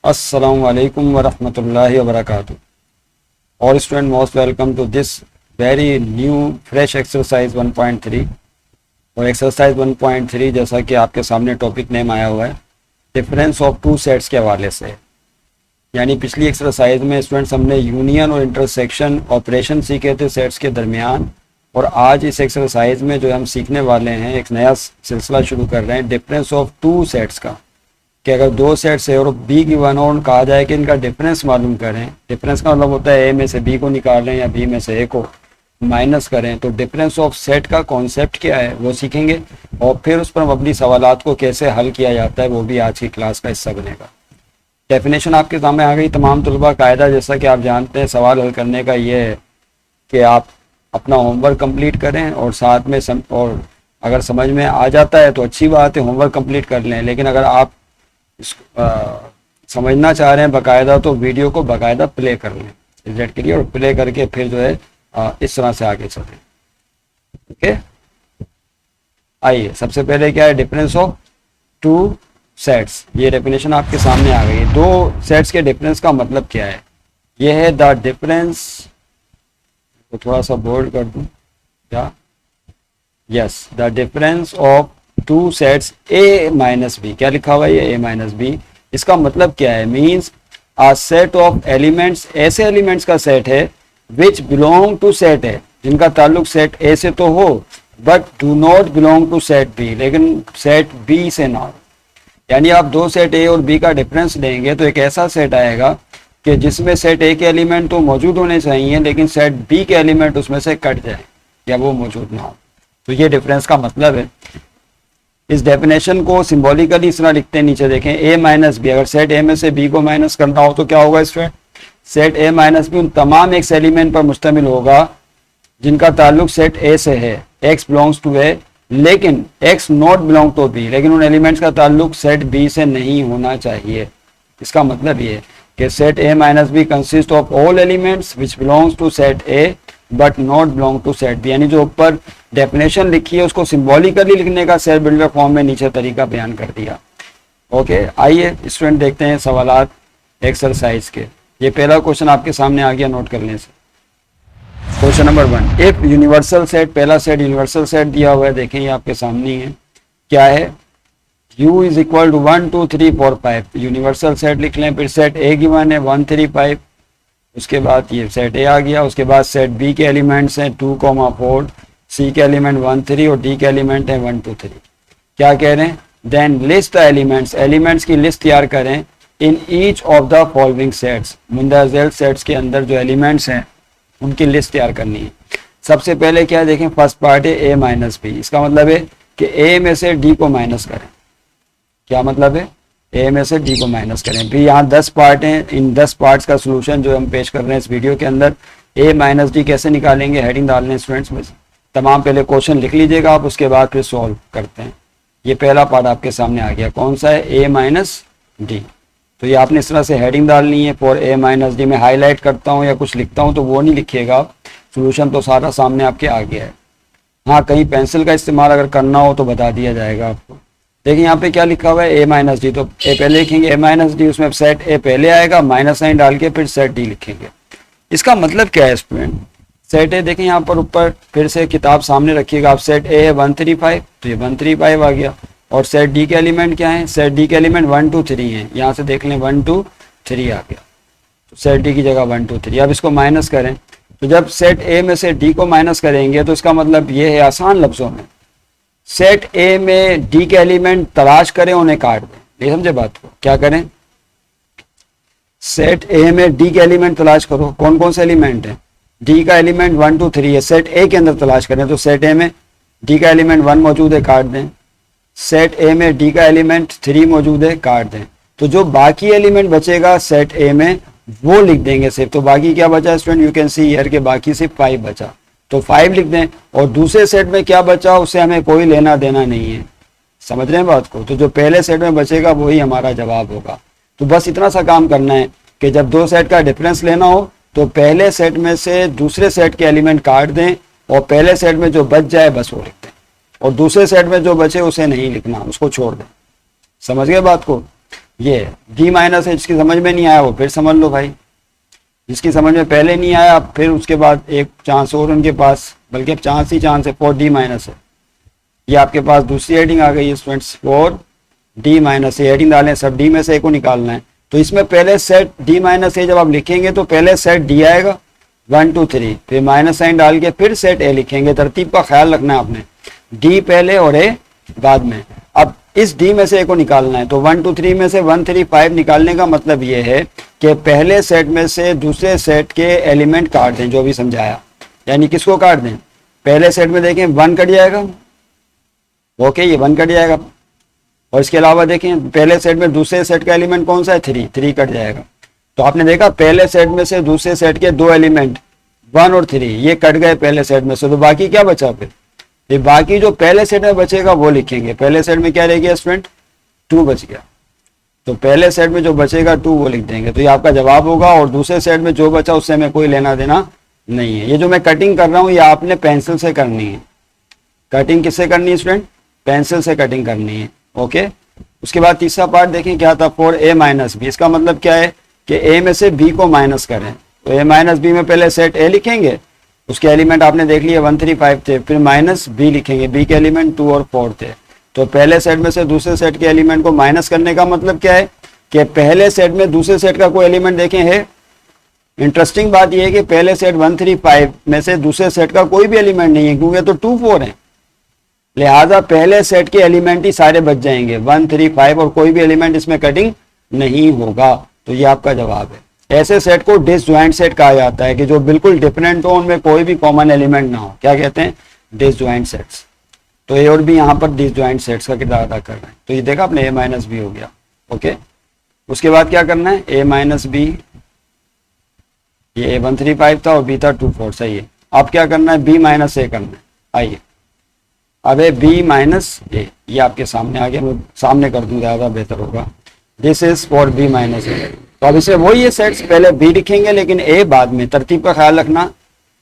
अस्सलामु अलैकुम वरहमतुल्लाहि वबरकातुहू। और student most welcome to this very new fresh exercise 1.3। और एक्सरसाइज 1.3 जैसा कि आपके सामने टॉपिक नेम आया हुआ है, डिफरेंस ऑफ टू सेट्स के हवाले से। यानी पिछली एक्सरसाइज में स्टूडेंट्स हमने यूनियन और इंटरसेक्शन ऑपरेशन सीखे थे सेट्स के दरमियान, और आज इस एक्सरसाइज में जो हम सीखने वाले हैं एक नया सिलसिला शुरू कर रहे हैं डिफरेंस ऑफ टू सेट्स का। कि अगर दो सेट्स है और बी की वन और कहा जाए कि इनका डिफरेंस मालूम करें, डिफरेंस का मतलब होता है ए में से बी को निकालें या बी में से ए को माइनस करें, तो डिफरेंस ऑफ सेट का कॉन्सेप्ट क्या है वो सीखेंगे, और फिर उस पर मबनी सवालात को कैसे हल किया जाता है वो भी आज की क्लास का हिस्सा बनेगा। डेफिनेशन आपके सामने आ गई तमाम तलबा। कायदा जैसा कि आप जानते हैं सवाल हल करने का ये है कि आप अपना होमवर्क कंप्लीट करें और साथ में और अगर समझ में आ जाता है तो अच्छी बात है, होमवर्क कंप्लीट कर लें। लेकिन अगर आप समझना चाह रहे हैं बाकायदा तो वीडियो को बाकायदा प्ले कर लें रिजल्ट के लिए, और प्ले करके फिर जो है इस तरह से आगे चलें। ओके, आइए सबसे पहले क्या है डिफरेंस ऑफ टू सेट्स। ये डेफिनेशन आपके सामने आ गई। दो सेट्स के डिफरेंस का मतलब क्या है? ये है द डिफरेंस, तो थोड़ा सा बोल्ड कर दूं क्या? Yes, the difference of two sets a minus b. क्या लिखा हुआ है ये? A minus b. इसका मतलब क्या है? Means a set of elements, ऐसे एलिमेंट्स का सेट है विच बिलोंग टू सेट है, जिनका ताल्लुक सेट ए से तो हो but do not belong to set b, लेकिन सेट बी से ना हो। यानी आप दो सेट ए और बी का डिफरेंस लेंगे तो एक ऐसा सेट आएगा कि जिसमें सेट ए के एलिमेंट तो मौजूद होने चाहिए लेकिन सेट बी के एलिमेंट उसमें से कट जाए या वो मौजूद ना हो। तो ये डिफरेंस का मतलब है। इस डेफिनेशन को सिंबॉलिकली इस तरह लिखते हैं, नीचे देखें ए माइनस बी। अगर सेट ए में से बी को माइनस करना हो तो क्या होगा student? Set a minus b उन तमाम एक्स एलिमेंट पर मुश्तमिल होगा जिनका ताल्लुक सेट ए से है, एक्स बिलोंग्स टू ए, लेकिन x not belong to b, लेकिन उन एलिमेंट्स का ताल्लुक सेट बी से नहीं होना चाहिए। इसका मतलब ये है कि set a minus b consist of all elements which belongs to set a but not belong to set b. यानी जो ऊपर डेफिनेशन लिखी है उसको सिंबॉलिकली लिखने का सेट बिल्डर फॉर्म में नीचे तरीका बयान कर दिया। ओके, आइए स्टूडेंट देखते हैं सवालात एक्सरसाइज के। ये पहला क्वेश्चन आपके सामने आ गया, नोट कर लें इसे। क्वेश्चन नंबर 1, एक यूनिवर्सल सेट, पहला सेट यूनिवर्सल सेट दिया हुआ है, देखें ये आपके सामने है। क्या है? u is equal to 1 2 3 4 5। Universal set लिख लें। फिर सेट ए गिवन है 1 3 5, उसके बाद ये सेट ए आ गया। उसके बाद सेट बी के एलिमेंट्स हैं 2 4, सी के एलिमेंट 1 3 और डी के एलिमेंट है 1 2 3। क्या कह रहे हैं? Then list the elements, elements की लिस्ट तैयार करें in each of the following sets. मुंदाज़ेल सेट्स के अंदर जो एलिमेंट्स हैं उनकी लिस्ट तैयार करनी है। सबसे पहले क्या है देखें, फर्स्ट पार्ट है ए माइनस बी। इसका मतलब है कि ए में से डी को माइनस करें। क्या मतलब है? ए में से डी को माइनस करें। फिर यहाँ 10 पार्ट हैं, इन 10 पार्ट्स का सोल्यूशन जो हम पेश कर रहे हैं इस वीडियो के अंदर। ए माइनस डी कैसे निकालेंगे, हेडिंग डालने स्टूडेंट्स में तमाम पहले क्वेश्चन लिख लीजिएगा आप, उसके बाद फिर सॉल्व करते हैं। ये पहला पार्ट आपके सामने आ गया, कौन सा है? ए माइनस डी। तो ये आपने इस तरह से हेडिंग डालनी है फॉर ए माइनस डी। मैं हाईलाइट करता हूँ या कुछ लिखता हूँ तो वो नहीं लिखिएगा आप, सोल्यूशन तो सारा सामने आपके आ गया है। हाँ, कहीं पेंसिल का इस्तेमाल अगर करना हो तो बता दिया जाएगा आपको। देखिए यहाँ पे क्या लिखा हुआ है, ए माइनस डी। तो ए पहले लिखेंगे ए माइनस डी, उसमें सेट ए पहले आएगा, माइनस साइन डाल के फिर सेट डी लिखेंगे। इसका मतलब क्या है स्टूडेंट? सेट ए देखें यहाँ पर ऊपर, फिर से किताब सामने रखिएगा आप। सेट ए है 1 3 5, तो ये 1 3 5 आ गया। और सेट डी के एलिमेंट क्या है? सेट डी के एलिमेंट 1 2 3 हैं। यहाँ से देख लें 1 2 3 आ गया, तो सेट डी की जगह 1 2 3। अब इसको माइनस करें, तो जब सेट ए में से डी को माइनस करेंगे तो इसका मतलब ये है, आसान लफ्जों में, सेट ए में डी के एलिमेंट तलाश करें, उन्हें काट दें। ये समझे बात को? क्या करें? सेट ए में डी के एलिमेंट तलाश करो। कौन कौन से एलिमेंट है? डी का एलिमेंट 1 2 3 है, सेट ए के अंदर तलाश करें। तो सेट ए में डी का एलिमेंट 1 मौजूद है, काट दें। सेट ए में डी का एलिमेंट 3 मौजूद है, काट दें। तो जो बाकी एलिमेंट बचेगा सेट ए में वो लिख देंगे सिर्फ। तो बाकी क्या बचा student? You can see here के बाकी सिर्फ 5 बचा, तो 5 लिख दें। और दूसरे सेट में क्या बचा उससे हमें कोई लेना देना नहीं है। समझ रहे हैं बात को? तो जो पहले सेट में बचेगा वही हमारा जवाब होगा। तो बस इतना सा काम करना है कि जब दो सेट का डिफरेंस लेना हो तो पहले सेट में से दूसरे सेट के एलिमेंट काट दें और पहले सेट में जो बच जाए बस वो लिख दें। और दूसरे सेट में जो बचे उसे नहीं लिखना, उसको छोड़ दें। समझ गए बात को? ये d माइनस है, जिसकी समझ में नहीं आया वो फिर समझ लो भाई, जिसकी समझ में पहले नहीं आया फिर उसके बाद एक चांस और उनके पास, बल्कि अब चांस ही चांस है, 4d माइनस है। ये आपके पास दूसरी हेडिंग आ गई है स्टूडेंट्स, 4d माइनस ए। हेडिंग डालें, सब d में से a को निकालना है। तो इसमें पहले सेट d माइनस ए जब आप लिखेंगे तो पहले सेट d आएगा 1 2 3, फिर माइनस साइन डाल के फिर सेट a लिखेंगे। तरतीब का ख्याल रखना है आपने, d पहले और a बाद में। अब इस d में से a को निकालना है, तो 1 2 3 में से 1 3 5 निकालने का मतलब ये है कि पहले सेट में से दूसरे सेट के एलिमेंट काट दें, जो भी समझाया। यानी किसको काट दें? पहले सेट में देखें 1 कट जाएगा, ओके, ये 1 कट जाएगा। और इसके अलावा देखें पहले सेट में दूसरे सेट का एलिमेंट कौन सा है? 3 कट जाएगा। तो आपने देखा पहले सेट में से दूसरे सेट के दो एलिमेंट 1 और 3 ये कट गए पहले सेट में से, तो बाकी क्या बचा? फिर बाकी जो पहले सेट में बचेगा वो लिखेंगे। पहले सेट में क्या रह गया स्टूडेंट? 2 बच गया, तो पहले सेट में जो बचेगा 2 वो लिख देंगे, तो ये आपका जवाब होगा। और दूसरे सेट में जो बचा उससे हमें कोई लेना देना नहीं है। ये जो मैं कटिंग कर रहा हूँ ये आपने पेंसिल से करनी है। कटिंग किससे करनी है स्टूडेंट? पेंसिल से कटिंग करनी है, ओके। उसके बाद तीसरा पार्ट देखें क्या था, 4a माइनस बी। इसका मतलब क्या है कि a में से b को माइनस करें, तो a माइनस बी में पहले सेट a लिखेंगे, उसके एलिमेंट आपने देख लिए 1 3 5 थे, फिर माइनस b लिखेंगे, b के एलिमेंट 2 और 4 थे। तो पहले सेट में से दूसरे सेट के एलिमेंट को माइनस करने का मतलब क्या है कि पहले सेट में दूसरे सेट का कोई एलिमेंट देखें है। इंटरेस्टिंग बात यह है कि पहले सेट 1 3 5 में से दूसरे सेट का कोई भी एलिमेंट नहीं है, क्योंकि तो 2 4 है, लिहाजा पहले सेट के एलिमेंट ही सारे बच जाएंगे 1 3 5, और कोई भी एलिमेंट इसमें कटिंग नहीं होगा। तो ये आपका जवाब है। ऐसे सेट को डिसजॉइंट सेट कहा जाता है कि जो बिल्कुल डिफरेंट हो, उनमें कोई भी कॉमन एलिमेंट ना हो। क्या कहते हैं? Disjoint sets. तो ए और बी यहाँ पर डिसजॉइंट सेट्स का किरदार अदा कर रहे हैं। तो ये देखा आपने, ए माइनस बी हो गया, ओके। उसके बाद क्या करना है? ए माइनस बी, ये 1 3 5 था और बी था 2 4, सही है। अब क्या करना है? बी माइनस ए करना है। आइए अब है बी माइनस ए, ये आपके सामने आ गया, मैं सामने कर दूं ज़्यादा बेहतर होगा। This is for B minus A. तो अब इसे वही ये सेट्स पहले बी लिखेंगे लेकिन ए बाद में। तरतीब का ख्याल रखना,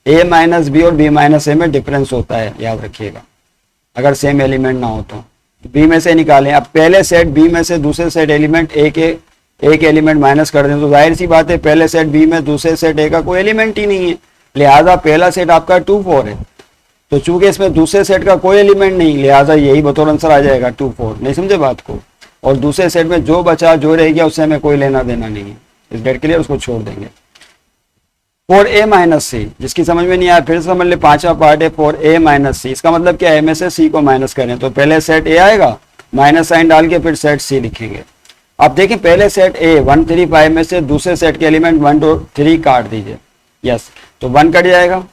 ए माइनस बी और बी माइनस ए में डिफरेंस होता है, याद रखिएगा, अगर सेम एलिमेंट ना हो तो। बी में से निकालें, अब पहले सेट बी में से दूसरे सेट एलिमेंट ए के एलिमेंट माइनस कर दें, तो जाहिर सी बात है पहले सेट बी में दूसरे सेट ए का कोई एलिमेंट ही नहीं है, लिहाजा पहला सेट आपका 2 4 है। तो चूंकि इसमें दूसरे सेट का कोई एलिमेंट नहीं, लिहाजा यही बतौर आंसर आ जाएगा 2 4। नहीं समझे बात को? और दूसरे सेट में जो बचा जो रह गया उससे हमें कोई लेना देना नहीं है, इस डेट के लिए उसको छोड़ देंगे। 4a माइनस सी, जिसकी समझ में नहीं आया फिर समझ ले, पांचवा पार्ट है 4a माइनस सी। इसका मतलब क्या है? में से c को माइनस करें, तो पहले सेट a आएगा, माइनस साइन डाल के फिर सेट c लिखेंगे। अब देखिए पहले सेट a 1 3 5 में से दूसरे सेट के एलिमेंट 1 2 3 काट दीजिए, यस, तो 1 कट जाएगा,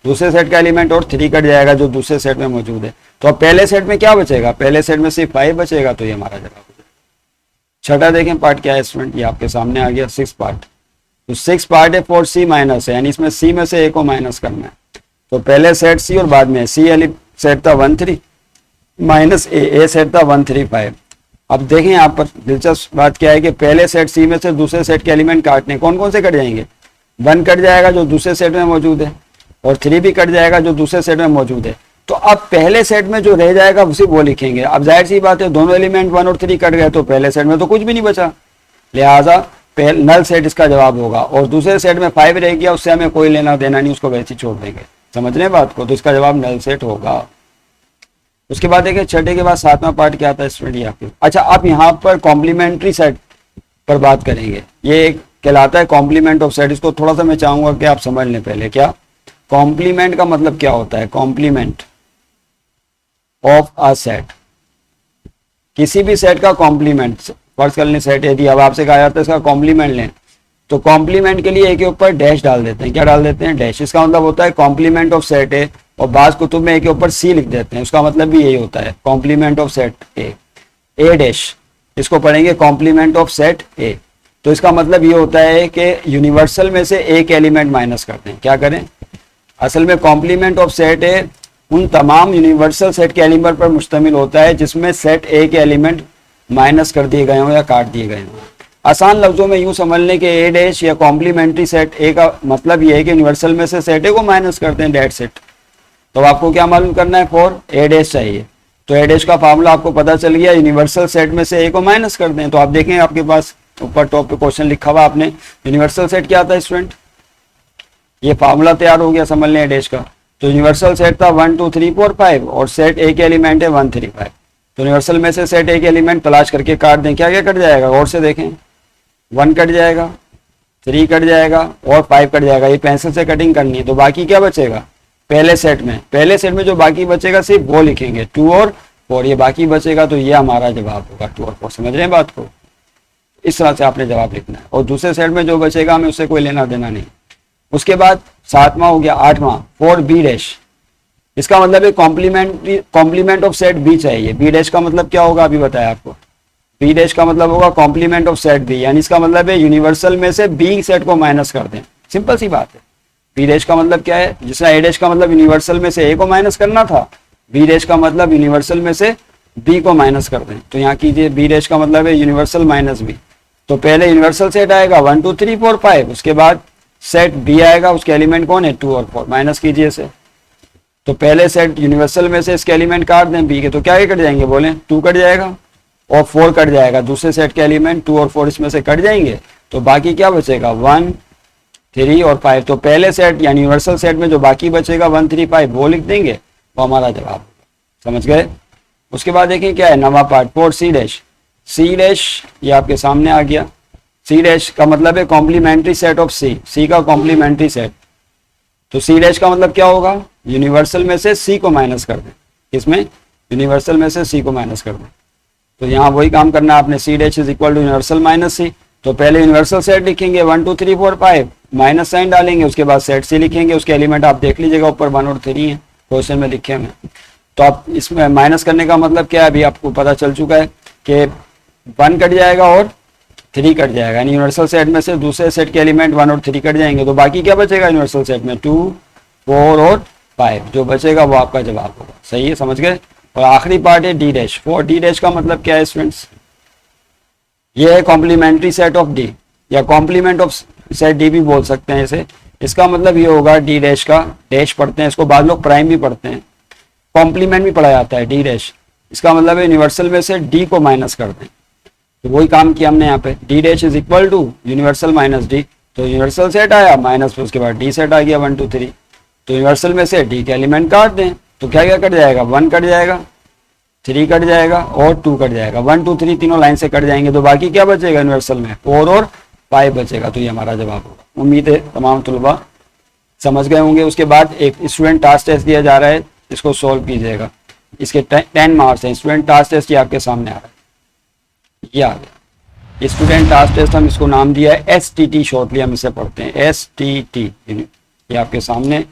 दूसरे सेट का एलिमेंट और 3 कट जाएगा जो दूसरे सेट में मौजूद है। तो अब पहले सेट में क्या बचेगा? पहले सेट में सिर्फ 5 बचेगा, तो ये हमारा जवाब हो जाएगा। छठा देखें पार्ट क्या है स्टूडेंट, ये आपके सामने आ गया 6 पार्ट। तो 6 पार्ट है 4c माइनस है, यानी इसमें c में से a को माइनस करना है। तो पहले सेट c और बाद में c सेट था 1 3 माइनस a सेट था 1 3 5। अब देखें यहाँ पर दिलचस्प बात क्या है कि पहले सेट c में से दूसरे सेट के एलिमेंट काटने, कौन कौन से कट जाएंगे? 1 कट जाएगा जो दूसरे सेट में मौजूद है, और 3 भी कट जाएगा जो दूसरे सेट में मौजूद है। तो अब पहले सेट में जो रह जाएगा उसी वो लिखेंगे। अब जाहिर सी बात है दोनों एलिमेंट 1 और 3 कट गए, तो पहले सेट में तो कुछ भी नहीं बचा, लिहाजा नल सेट इसका जवाब होगा। और दूसरे सेट में 5 रह गया, उससे हमें कोई लेना देना नहीं, उसको वैसे ही छोड़ देंगे। समझ रहे हैं बात को? तो इसका जवाब नल सेट होगा। उसके बाद देखिए छठे के बाद 7वां पार्ट क्या आता है स्टूडेंट आपके। अच्छा, आप यहाँ पर कॉम्प्लीमेंट्री सेट पर बात करेंगे, ये एक कहलाता है कॉम्प्लीमेंट ऑफ सेट। इसको थोड़ा सा मैं चाहूंगा कि आप समझ लें पहले, क्या कॉम्प्लीमेंट का मतलब क्या होता है? कॉम्प्लीमेंट ऑफ अ सेट, किसी भी सेट का कॉम्प्लीमेंट, फर्ज कर लें सेट यदि अब आपसे कहा जाता है इसका कॉम्प्लीमेंट लें, तो कॉम्प्लीमेंट के लिए ए के ऊपर डैश डाल देते हैं। क्या डाल देते हैं? डैश। इसका मतलब होता है कॉम्प्लीमेंट ऑफ सेट ए, और बाज कुतुब में ए के ऊपर सी लिख देते हैं, उसका मतलब भी यही होता है complement of set a dash. इसको पढ़ेंगे कॉम्प्लीमेंट ऑफ सेट ए। तो इसका मतलब ये होता है कि यूनिवर्सल में से एक एलिमेंट माइनस करते हैं। क्या करें? असल में कॉम्प्लीमेंट ऑफ सेट ए उन तमाम यूनिवर्सल सेट के एलिमेंट पर मुश्तमिल होता है जिसमें सेट ए के एलिमेंट माइनस कर दिए गए हों या काट दिए गए हों। आसान लफ्जों में यूं समझ लें कि ए डैश या कॉम्प्लीमेंट्री सेट ए का मतलब ये है कि यूनिवर्सल में से सेट ए को माइनस करते हैं, डेट सेट। तो आपको क्या मालूम करना है, फॉर ए डैश चाहिए। तो ए डैश का फार्मूला आपको पता चल गया, यूनिवर्सल सेट में से ए को माइनस कर दें। तो आप देखें आपके पास ऊपर टॉप पे क्वेश्चन लिखा हुआ आपने, यूनिवर्सल सेट क्या था स्टूडेंट, ये फार्मूला तैयार हो गया समझ लें ए डैश का। तो यूनिवर्सल सेट था 1 2 3 4 5 और सेट ए के एलिमेंट है 1 3 5। तो यूनिवर्सल में से सेट ए के एलिमेंट तलाश करके काट दें, क्या क्या कट जाएगा, और से देखें, 1 कट जाएगा, 3 कट जाएगा और 5 कट जाएगा। ये पेंसिल से कटिंग करनी है। तो बाकी क्या बचेगा, पहले सेट में जो बाकी बचेगा सिर्फ वो लिखेंगे, 2 और 4 ये बाकी बचेगा। तो ये हमारा जवाब होगा 2 और 4। समझ रहे हैं बात को, इस तरह से आपने जवाब लिखना है। और दूसरे सेट में जो बचेगा हमें उससे कोई लेना देना नहीं। उसके बाद 7वां हो गया, 8वां, 4 बी डैश। इसका मतलब है कॉम्प्लीमेंट ऑफ सेट बी चाहिए। बी डैश का मतलब क्या होगा, अभी बताया आपको। बी डैश का मतलब होगा कॉम्प्लीमेंट ऑफ सेट बी, यानी इसका मतलब है यूनिवर्सल में से बी सेट को माइनस कर दें। सिंपल सी बात है। बी डैश का मतलब क्या है, जिस तरह ए डैश का मतलब यूनिवर्सल में से ए को माइनस करना था, बी डैश का मतलब यूनिवर्सल में से बी को माइनस कर दें। तो यहाँ कीजिए, बी डैश का मतलब है यूनिवर्सल माइनस बी। तो पहले यूनिवर्सल सेट आएगा 1 2 3 4 5, उसके बाद सेट बी आएगा, उसके एलिमेंट कौन है 2 और 4, माइनस कीजिए इसे। तो पहले सेट यूनिवर्सल में से इसके एलिमेंट काट दें बी के, तो क्या कट जाएंगे बोले, 2 कट जाएगा और 4 कट जाएगा। दूसरे सेट के एलिमेंट 2 और 4 इसमें से कट जाएंगे। तो बाकी क्या बचेगा, 1 3 और 5। तो पहले सेट यानी यूनिवर्सल सेट में जो बाकी बचेगा 1 3 5 वो लिख देंगे, वो हमारा जवाब होगा। समझ गए। उसके बाद देखें क्या है, नवा part 4 c dash. C dash ये आपके सामने आ गया। सी डैश का मतलब है कॉम्प्लीमेंट्री सेट ऑफ सी, सी का कॉम्प्लीमेंट्री सेट। तो सी डैश का मतलब क्या होगा, यूनिवर्सल में से सी को माइनस कर दें। इसमें यूनिवर्सल में से सी को माइनस कर दें। तो यहाँ वही काम करना है आपने, C dash is equal to universal minus C. तो पहले यूनिवर्सल सेट लिखेंगे 1 2 3 4 5, माइनस साइन डालेंगे, उसके बाद सेट सी लिखेंगे। उसके एलिमेंट आप देख लीजिएगा ऊपर 1 और 3 है, क्वेश्चन में लिखे हैं। तो आप इसमें माइनस करने का मतलब क्या है, अभी आपको पता चल चुका है कि 1 कट जाएगा और 3 कट जाएगा। यानी यूनिवर्सल सेट में से दूसरे सेट के एलिमेंट 1 और 3 कट जाएंगे। तो बाकी क्या बचेगा यूनिवर्सल सेट में, 2 4 और 5 जो बचेगा वो आपका जवाब होगा। सही है, समझ गए। और आखिरी पार्ट है D dash. For D dash का मतलब क्या है स्टूडेंट्स, ये है कॉम्प्लीमेंट्री सेट ऑफ डी, या कॉम्प्लीमेंट ऑफ सेट डी भी बोल सकते हैं इसे। इसका मतलब ये होगा, डी डैश का डैश पढ़ते हैं इसको, बाद लोग प्राइम भी पढ़ते हैं, कॉम्प्लीमेंट भी पढ़ा जाता है डी डैश। इसका मतलब है यूनिवर्सल में से डी को माइनस कर दें। तो वही काम किया हमने यहाँ पे, d dash is equal to universal minus d. तो यूनिवर्सल सेट आया माइनस, फिर उसके बाद डी सेट आ गया 1 2 3। तो यूनिवर्सल में से डी के एलिमेंट काट दें, तो क्या क्या कट जाएगा, 1 कट जाएगा, 3 कट जाएगा और 2 कट जाएगा। 1 2 3 तीनों लाइन से कट जाएंगे। तो बाकी क्या बचेगा यूनिवर्सल में, 4 और 5 बचेगा। तो ये हमारा जवाब होगा। उम्मीद है तमाम तलबा समझ गए होंगे। उसके बाद एक स्टूडेंट टास्क टेस्ट दिया जा रहा है, इसको सोल्व कीजिएगा। इसके 10 मार्क्स हैं। स्टूडेंट टास्क टेस्ट ये आपके सामने आ रहा है, ये आ गया स्टूडेंट टास्क टेस्ट। हम इसको नाम दिया है STT, शॉर्टली हम इसे पढ़ते हैं STT। ये आपके सामने,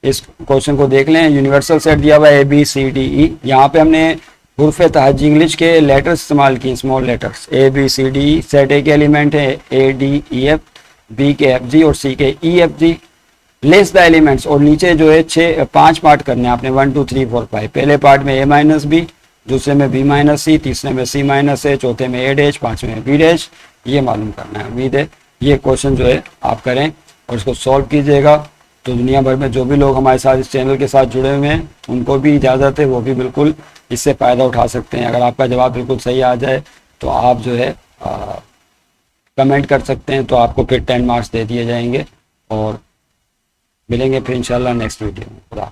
इस क्वेश्चन को देख लें। यूनिवर्सल सेट दिया हुआ है ABCDE। यहाँ पे हमने हुर्फ तहज्जी इंग्लिश के लेटर्स इस्तेमाल किए, स्मॉल लेटर्स ABCDE। सेट ए के एलिमेंट है ADEF, B के FG और C के EFG। लेस द एलिमेंट्स, और नीचे जो है 5 पार्ट करने हैं आपने, 1 2 3 4 5। पहले पार्ट में A माइनस B, दूसरे में B माइनस C, तीसरे में C माइनस A, चौथे में A डैश, पांचवें में B डैश। ये मालूम करना है। उम्मीद है ये क्वेश्चन जो है आप करें और इसको सॉल्व कीजिएगा। तो दुनिया भर में जो भी लोग हमारे साथ इस चैनल के साथ जुड़े हुए हैं उनको भी इजाज़त है, वो भी बिल्कुल इससे फ़ायदा उठा सकते हैं। अगर आपका जवाब बिल्कुल सही आ जाए तो आप जो है कमेंट कर सकते हैं, तो आपको फिर 10 मार्क्स दे दिए जाएंगे। और मिलेंगे फिर इंशाल्लाह नेक्स्ट वीडियो में। खुदा।